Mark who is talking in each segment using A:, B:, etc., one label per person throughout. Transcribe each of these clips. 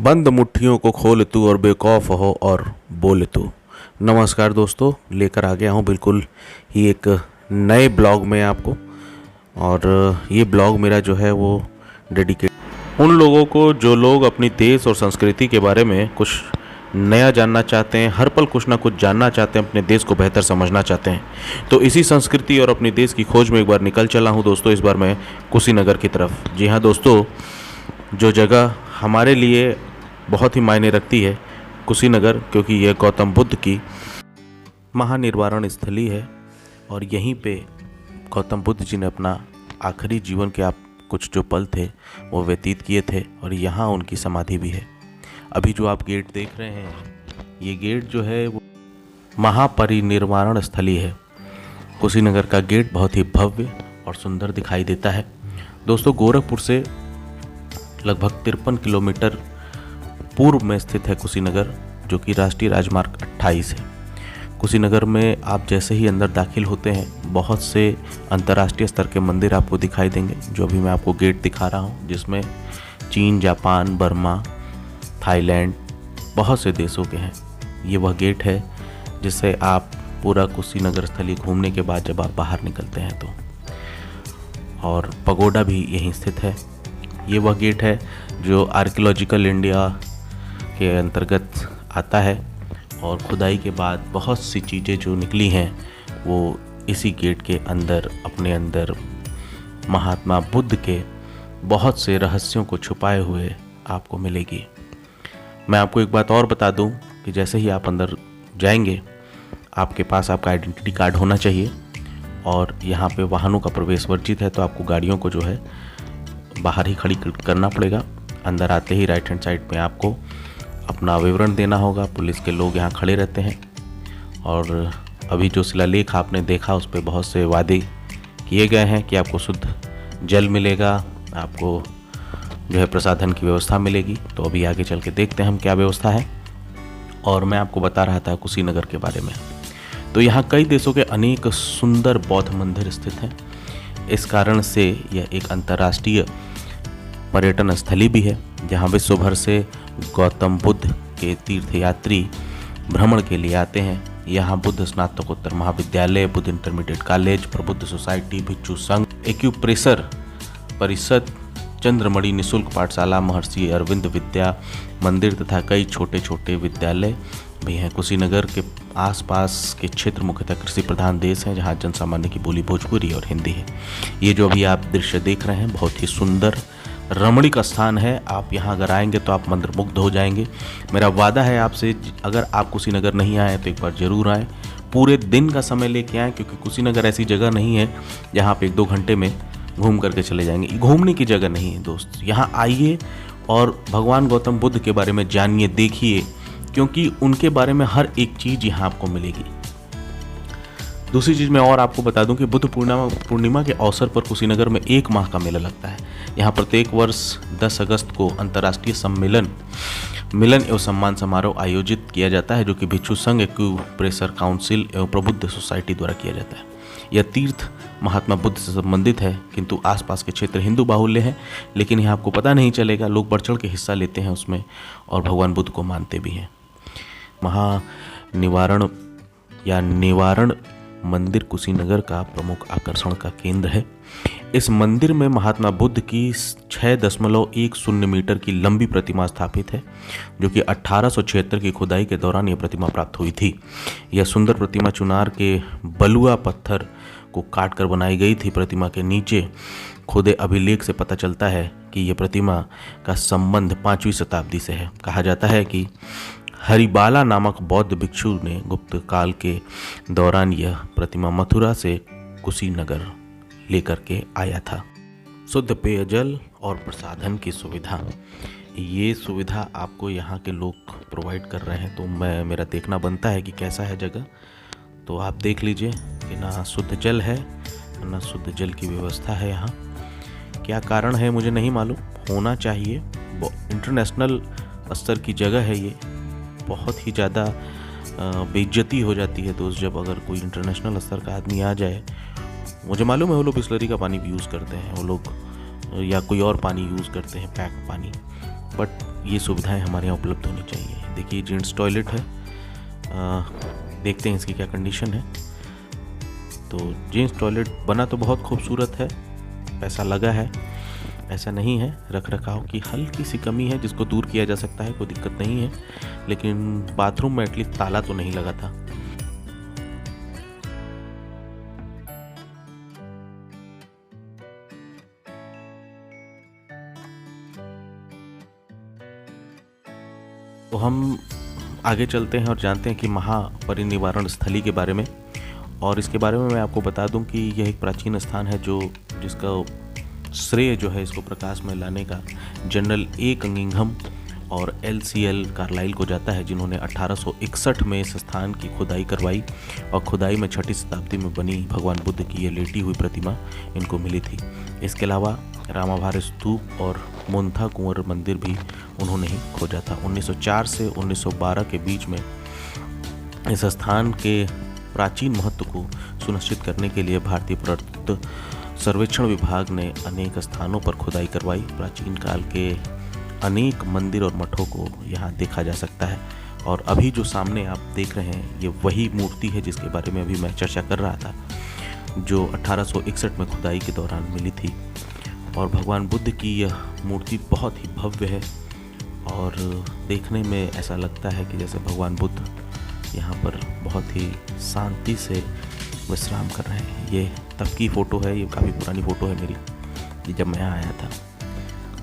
A: बंद मुट्ठियों को खोल तू और बेखौफ हो और बोल तू। नमस्कार दोस्तों, लेकर आ गया हूँ बिल्कुल ही एक नए ब्लॉग में आपको। और ये ब्लॉग मेरा जो है वो डेडिकेट उन लोगों को जो लोग अपनी देश और संस्कृति के बारे में कुछ नया जानना चाहते हैं, हर पल कुछ ना कुछ जानना चाहते हैं, अपने देश को बेहतर समझना चाहते हैं। तो इसी संस्कृति और अपने देश की खोज में एक बार निकल चला हूँ दोस्तों, इस बार मैं कुशीनगर की तरफ। जी हाँ दोस्तों, जो जगह हमारे लिए बहुत ही मायने रखती है कुशीनगर, क्योंकि यह गौतम बुद्ध की महानिर्वाण स्थली है और यहीं पे गौतम बुद्ध जी ने अपना आखिरी जीवन के कुछ जो पल थे वो व्यतीत किए थे, और यहाँ उनकी समाधि भी है। अभी जो आप गेट देख रहे हैं, ये गेट जो है वो महापरिनिर्वाण स्थली है। कुशीनगर का गेट बहुत ही भव्य और सुंदर दिखाई देता है। दोस्तों, गोरखपुर से लगभग 53 किलोमीटर पूर्व में स्थित है कुशीनगर, जो कि राष्ट्रीय राजमार्ग 28 है। कुशीनगर में आप जैसे ही अंदर दाखिल होते हैं, बहुत से अंतर्राष्ट्रीय स्तर के मंदिर आपको दिखाई देंगे, जो अभी मैं आपको गेट दिखा रहा हूँ, जिसमें चीन, जापान, बर्मा, थाईलैंड, बहुत से देशों के हैं। ये वह गेट है जिससे आप पूरा कुशीनगर स्थली घूमने के बाद जब आप बाहर निकलते हैं तो, और पगोडा भी यहीं स्थित है। ये वह गेट है जो आर्कियोलॉजिकल इंडिया के अंतर्गत आता है, और खुदाई के बाद बहुत सी चीज़ें जो निकली हैं वो इसी गेट के अंदर अपने अंदर महात्मा बुद्ध के बहुत से रहस्यों को छुपाए हुए आपको मिलेगी। मैं आपको एक बात और बता दूं कि जैसे ही आप अंदर जाएंगे, आपके पास आपका आइडेंटिटी कार्ड होना चाहिए, और यहाँ पे वाहनों का प्रवेश वर्जित है, तो आपको गाड़ियों को जो है बाहर ही खड़ी करना पड़ेगा। अंदर आते ही राइट हैंड साइड में आपको अपना विवरण देना होगा। पुलिस के लोग यहाँ खड़े रहते हैं, और अभी जो शिलालेख आपने देखा उस पर बहुत से वादे किए गए हैं कि आपको शुद्ध जल मिलेगा, आपको जो है प्रसाधन की व्यवस्था मिलेगी। तो अभी आगे चल के देखते हैं हम क्या व्यवस्था है। और मैं आपको बता रहा था कुशीनगर के बारे में, तो यहाँ कई देशों के अनेक सुंदर बौद्ध मंदिर स्थित हैं। इस कारण से यह एक अंतर्राष्ट्रीय पर्यटन स्थली भी है, जहाँ विश्व भर से गौतम बुद्ध के तीर्थयात्री भ्रमण के लिए आते हैं। यहाँ बुद्ध स्नातकोत्तर महाविद्यालय, बुद्ध इंटरमीडिएट कॉलेज, प्रबुद्ध सोसाइटी, भिक्षु संघ, एक्यूप्रेशर परिषद, चंद्रमणि निःशुल्क पाठशाला, महर्षि अरविंद विद्या मंदिर तथा कई छोटे छोटे विद्यालय भी हैं। कुशीनगर के आसपास के क्षेत्र मुख्यतः कृषि प्रधान देश हैं, जहाँ जनसामान्य की बोली भोजपुरी और हिंदी है। ये जो अभी आप दृश्य देख रहे हैं, बहुत ही सुंदर रमणीक स्थान है। आप यहाँ अगर आएंगे तो आप मंत्रमुग्ध हो जाएंगे। मेरा वादा है आपसे, अगर आप कुशीनगर नहीं आए तो एक बार ज़रूर आएँ। पूरे दिन का समय लेके आएँ, क्योंकि कुशीनगर ऐसी जगह नहीं है जहाँ आप 1-2 घंटे में घूम करके चले जाएंगे। घूमने की जगह नहीं है दोस्त, यहाँ आइए और भगवान गौतम बुद्ध के बारे में जानिए, देखिए, क्योंकि उनके बारे में हर एक चीज़ यहाँ आपको मिलेगी। दूसरी चीज़ मैं और आपको बता दूं कि बुद्ध पूर्णिमा के अवसर पर कुशीनगर में 1 माह का मेला लगता है। यहाँ प्रत्येक वर्ष 10 अगस्त को अंतर्राष्ट्रीय मिलन एवं सम्मान समारोह आयोजित किया जाता है, जो कि भिक्षु संघ, एक्यूप्रेशर काउंसिल एवं प्रबुद्ध सोसाइटी द्वारा किया जाता है। यह तीर्थ महात्मा बुद्ध से संबंधित है, किंतु आसपास के क्षेत्र हिंदू बाहुल्य हैं, लेकिन यहाँ आपको पता नहीं चलेगा, लोग बढ़ चढ़ के हिस्सा लेते हैं उसमें और भगवान बुद्ध को मानते भी हैं। महानिवारण या निवारण मंदिर कुशीनगर का प्रमुख आकर्षण का केंद्र है। इस मंदिर में महात्मा बुद्ध की 6.10 मीटर की लंबी प्रतिमा स्थापित है, जो कि 1876 की खुदाई के दौरान यह प्रतिमा प्राप्त हुई थी। यह सुंदर प्रतिमा चुनार के बलुआ पत्थर को काट कर बनाई गई थी। प्रतिमा के नीचे खुदे अभिलेख से पता चलता है कि यह प्रतिमा का संबंध 5वीं शताब्दी से है। कहा जाता है कि हरिबाला नामक बौद्ध भिक्षु ने गुप्त काल के दौरान यह प्रतिमा मथुरा से कुशीनगर लेकर के आया था। शुद्ध पेयजल और प्रसाधन की सुविधा, ये सुविधा आपको यहाँ के लोग प्रोवाइड कर रहे हैं, तो मेरा देखना बनता है कि कैसा है जगह। तो आप देख लीजिए कि ना शुद्ध जल है, ना शुद्ध जल की व्यवस्था है यहाँ। क्या कारण है मुझे नहीं मालूम, होना चाहिए। इंटरनेशनल स्तर की जगह है ये, बहुत ही ज़्यादा बेइज्जती हो जाती है दोस्त जब अगर कोई इंटरनेशनल स्तर का आदमी आ जाए। मुझे मालूम है वो लोग बिस्लरी का पानी भी यूज़ करते हैं, वो लोग या कोई और पानी यूज़ करते हैं, पैक पानी, बट ये सुविधाएं हमारे यहाँ उपलब्ध होनी चाहिए। देखिए जेंट्स टॉयलेट है, देखते हैं इसकी क्या कंडीशन है। तो जेंट्स टॉयलेट बना तो बहुत खूबसूरत है, पैसा लगा है, ऐसा नहीं है। रख रखाव की हल्की सी कमी है जिसको दूर किया जा सकता है, कोई दिक्कत नहीं है। लेकिन बाथरूम में एटलीस्ट ताला तो नहीं लगा था। तो हम आगे चलते हैं और जानते हैं कि महापरिनिर्वाण स्थली के बारे में। और इसके बारे में मैं आपको बता दूं कि यह एक प्राचीन स्थान है जिसका श्रेय जो है इसको प्रकाश में लाने का जनरल ए कंगिंघम और LCL कार्लाइल को जाता है, जिन्होंने 1861 में इस स्थान की खुदाई करवाई और खुदाई में 6वीं शताब्दी में बनी भगवान बुद्ध की यह लेटी हुई प्रतिमा इनको मिली थी। इसके अलावा रामाभार स्तूप और मोन्था कुंवर मंदिर भी उन्होंने ही खोजा था। 1904 से 1912 के बीच में इस स्थान के प्राचीन महत्व को सुनिश्चित करने के लिए भारतीय पुरातत्व सर्वेक्षण विभाग ने अनेक स्थानों पर खुदाई करवाई। प्राचीन काल के अनेक मंदिर और मठों को यहाँ देखा जा सकता है। और अभी जो सामने आप देख रहे हैं ये वही मूर्ति है जिसके बारे में अभी मैं चर्चा कर रहा था, जो 1861 में खुदाई के दौरान मिली थी। और भगवान बुद्ध की यह मूर्ति बहुत ही भव्य है और देखने में ऐसा लगता है कि जैसे भगवान बुद्ध यहाँ पर बहुत ही शांति से विश्राम कर रहे हैं। ये तब की फ़ोटो है, ये काफ़ी पुरानी फ़ोटो है मेरी, जब मैं यहाँ आया था।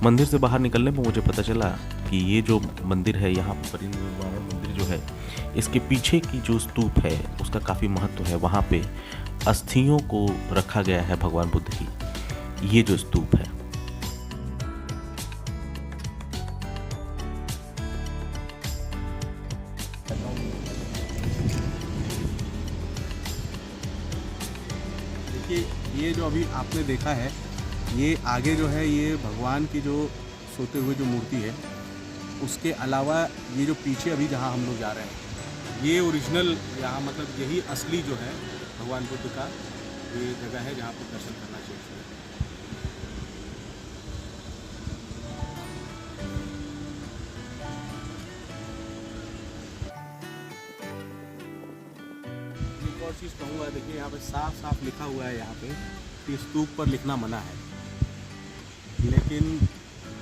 A: मंदिर से बाहर निकलने में मुझे पता चला कि ये जो मंदिर है, यहाँ परिनिर्वाण मंदिर जो है, इसके पीछे की जो स्तूप है उसका काफ़ी महत्व है। वहाँ पे अस्थियों को रखा गया है भगवान बुद्ध की, ये जो स्तूप है।
B: देखिए ये जो अभी आपने देखा है, ये आगे जो है ये भगवान की जो सोते हुए जो मूर्ति है, उसके अलावा ये जो पीछे अभी जहाँ हम लोग जा रहे हैं, ये ओरिजिनल यहाँ मतलब यही असली जो है भगवान बुद्ध का ये जगह है जहाँ पर दर्शन करना चाहिए। एक और चीज़ कहूँगा, देखिए यहाँ पे साफ साफ लिखा हुआ है यहाँ पे कि स्तूप पर लिखना मना है, लेकिन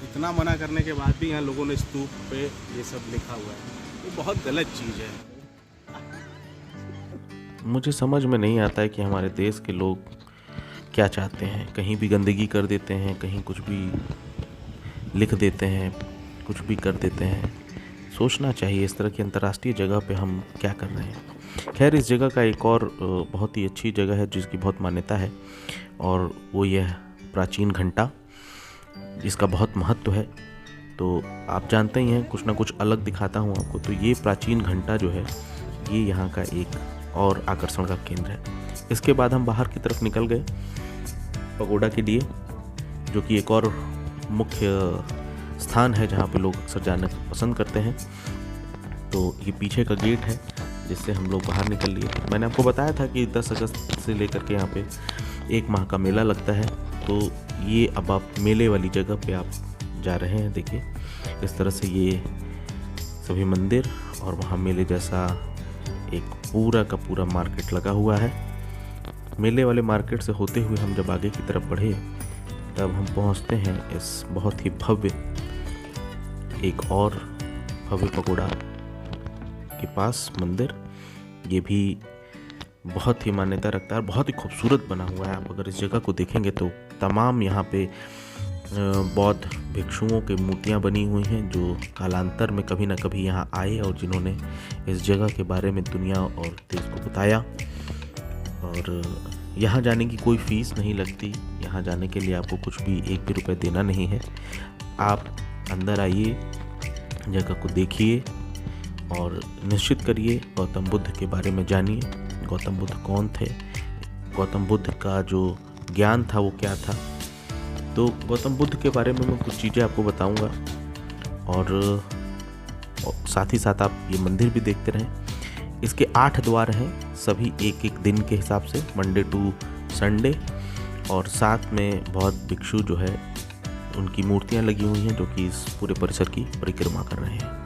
B: इतना मना करने के बाद भी यहाँ लोगों ने स्तूप पे ये सब लिखा हुआ है। ये बहुत गलत चीज़ है।
A: मुझे समझ में नहीं आता है कि हमारे देश के लोग क्या चाहते हैं। कहीं भी गंदगी कर देते हैं, कहीं कुछ भी लिख देते हैं, कुछ भी कर देते हैं। सोचना चाहिए इस तरह की अंतर्राष्ट्रीय जगह पे हम क्या कर रहे हैं। खैर, इस जगह का एक और बहुत ही अच्छी जगह है जिसकी बहुत मान्यता है, और वो यह प्राचीन घंटा, जिसका बहुत महत्व है। तो आप जानते ही हैं, कुछ ना कुछ अलग दिखाता हूँ आपको। तो ये प्राचीन घंटा जो है ये यहाँ का एक और आकर्षण का केंद्र है। इसके बाद हम बाहर की तरफ निकल गए पगोडा के लिए, जो कि एक और मुख्य स्थान है जहाँ पे लोग अक्सर जाना पसंद करते हैं। तो ये पीछे का गेट है जिससे हम लोग बाहर निकल लिए। मैंने आपको बताया था कि 10 अगस्त से लेकर के यहाँ पे 1 माह का मेला लगता है। तो ये अब आप मेले वाली जगह पे आप जा रहे हैं। देखिए इस तरह से ये सभी मंदिर और वहाँ मेले जैसा एक पूरा का पूरा मार्केट लगा हुआ है। मेले वाले मार्केट से होते हुए हम जब आगे की तरफ बढ़े तब हम पहुँचते हैं इस बहुत ही भव्य, एक और भव्य पगोड़ा के पास मंदिर। ये भी बहुत ही मान्यता रखता है, बहुत ही खूबसूरत बना हुआ है। आप अगर इस जगह को देखेंगे तो तमाम यहाँ पे बौद्ध भिक्षुओं की मूर्तियाँ बनी हुई हैं, जो कालांतर में कभी ना कभी यहाँ आए और जिन्होंने इस जगह के बारे में दुनिया और देश को बताया। और यहाँ जाने की कोई फ़ीस नहीं लगती। यहाँ जाने के लिए आपको कुछ भी 1 भी रुपये देना नहीं है। आप अंदर आइए, जगह को देखिए और निश्चित करिए गौतम बुद्ध के बारे में जानिए। गौतम बुद्ध कौन थे, गौतम बुद्ध का जो ज्ञान था वो क्या था। तो गौतम बुद्ध के बारे में मैं कुछ चीज़ें आपको बताऊंगा, और साथ ही साथ आप ये मंदिर भी देखते रहें। इसके 8 द्वार हैं, सभी एक एक दिन के हिसाब से, मंडे टू संडे। और साथ में बहुत भिक्षु जो है उनकी मूर्तियां लगी हुई हैं जो कि इस पूरे परिसर की परिक्रमा कर रहे हैं।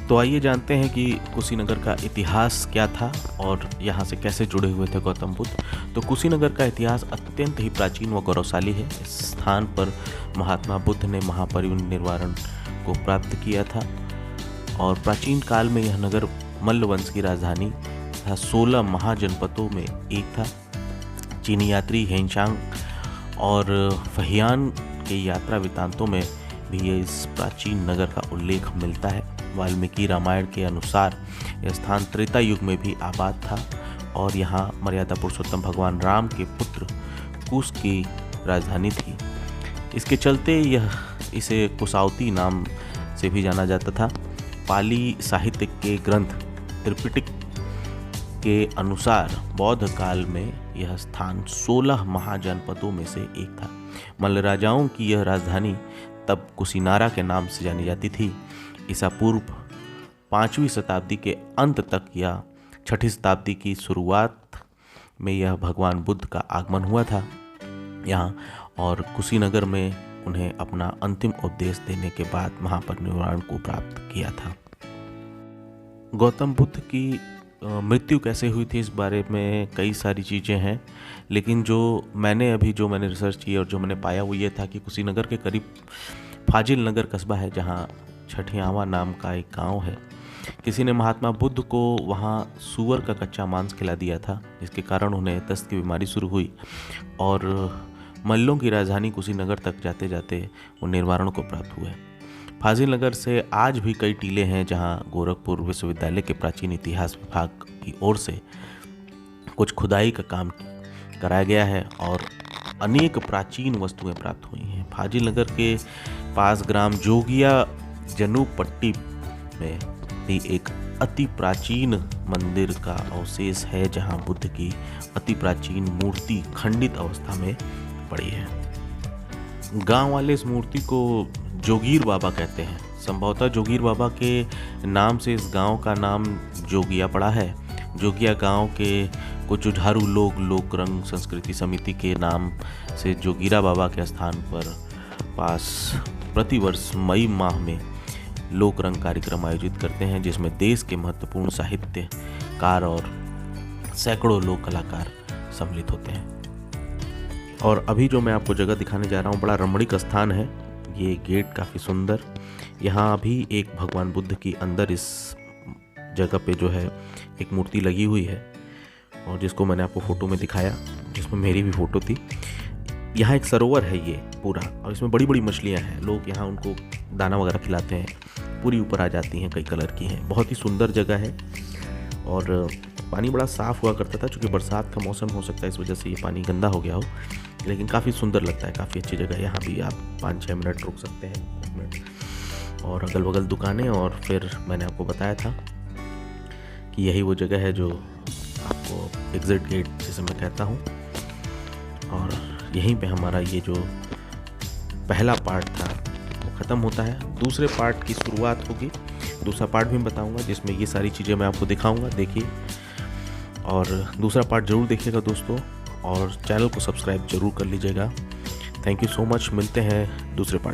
A: तो आइए जानते हैं कि कुशीनगर का इतिहास क्या था और यहाँ से कैसे जुड़े हुए थे गौतम बुद्ध। तो कुशीनगर का इतिहास अत्यंत ही प्राचीन व गौरवशाली है। इस स्थान पर महात्मा बुद्ध ने महापरिनिर्वाण को प्राप्त किया था और प्राचीन काल में यह नगर मल्ल वंश की राजधानी तथा 16 महाजनपदों में एक था। चीनी यात्री हेनशांग और फहियान के यात्रा वृत्तांतों में भी ये इस प्राचीन नगर का उल्लेख मिलता है। वाल्मीकि रामायण के अनुसार यह स्थान त्रेता युग में भी आबाद था और यहाँ मर्यादा पुरुषोत्तम भगवान राम के पुत्र कुश की राजधानी थी। इसके चलते इसे कुशावती नाम से भी जाना जाता था। पाली साहित्य के ग्रंथ त्रिपिटक के अनुसार बौद्ध काल में यह स्थान 16 महाजनपदों में से एक था। मल्ल राजाओं की यह राजधानी तब कुशीनारा के नाम से जानी जाती थी। ईसा पूर्व 5वीं शताब्दी के अंत तक या 6ठी शताब्दी की शुरुआत में यह भगवान बुद्ध का आगमन हुआ था यहाँ, और कुशीनगर में उन्हें अपना अंतिम उपदेश देने के बाद महापरिनिर्वाण को प्राप्त किया था। गौतम बुद्ध की मृत्यु कैसे हुई थी इस बारे में कई सारी चीज़ें हैं, लेकिन जो मैंने रिसर्च की और जो मैंने पाया वो ये था कि कुशीनगर के करीब फाजिल नगर कस्बा है जहाँ छठियावा नाम का एक गांव है। किसी ने महात्मा बुद्ध को वहाँ सूअर का कच्चा मांस खिला दिया था, जिसके कारण उन्हें दस्त की बीमारी शुरू हुई और मल्लों की राजधानी कुशीनगर तक जाते जाते वो निर्वाण को प्राप्त हुए। फाजिल नगर से आज भी कई टीले हैं जहाँ गोरखपुर विश्वविद्यालय के प्राचीन इतिहास विभाग की ओर से कुछ खुदाई का काम कराया गया है और अनेक प्राचीन वस्तुएं प्राप्त हुई हैं। फाजिल नगर के पास ग्राम जोगिया जनूपट्टी में भी एक अति प्राचीन मंदिर का अवशेष है जहां बुद्ध की अति प्राचीन मूर्ति खंडित अवस्था में पड़ी है। गांव वाले इस मूर्ति को जोगीर बाबा कहते हैं। संभवतः जोगीर बाबा के नाम से इस गांव का नाम जोगिया पड़ा है। जोगिया गांव के कुछ जुझारू लोग लोक रंग संस्कृति समिति के नाम से जोगीरा बाबा के स्थान पर पास प्रतिवर्ष मई माह में लोक रंग कार्यक्रम आयोजित करते हैं, जिसमें देश के महत्वपूर्ण साहित्यकार और सैकड़ों लोक कलाकार सम्मिलित होते हैं। और अभी जो मैं आपको जगह दिखाने जा रहा हूँ बड़ा रमणीक स्थान है। ये गेट काफ़ी सुंदर, यहाँ भी एक भगवान बुद्ध की अंदर इस जगह पे जो है एक मूर्ति लगी हुई है और जिसको मैंने आपको फ़ोटो में दिखाया, जिसमें मेरी भी फ़ोटो थी। यहाँ एक सरोवर है ये पूरा और इसमें बड़ी बड़ी मछलियाँ हैं। लोग यहाँ उनको दाना वगैरह खिलाते हैं, पूरी ऊपर आ जाती हैं, कई कलर की हैं। बहुत ही सुंदर जगह है और पानी बड़ा साफ़ हुआ करता था। चूँकि बरसात का मौसम हो सकता है इस वजह से ये पानी गंदा हो गया हो, लेकिन काफ़ी सुंदर लगता है। काफ़ी अच्छी जगह है। यहाँ भी आप 5-6 मिनट रुक सकते हैं, 10 मिनट। और अगल बगल दुकानें, और फिर मैंने आपको बताया था कि यही वो जगह है जो आपको एग्जिट गेट जिसे मैं कहता हूँ। और यहीं पे हमारा ये जो पहला पार्ट था वो ख़त्म होता है। दूसरे पार्ट की शुरुआत होगी। दूसरा पार्ट भी मैं बताऊंगा जिसमें ये सारी चीज़ें मैं आपको दिखाऊंगा। देखिए और दूसरा पार्ट ज़रूर देखिएगा दोस्तों, और चैनल को सब्सक्राइब ज़रूर कर लीजिएगा। Thank you so much. मिलते हैं दूसरे पार्ट।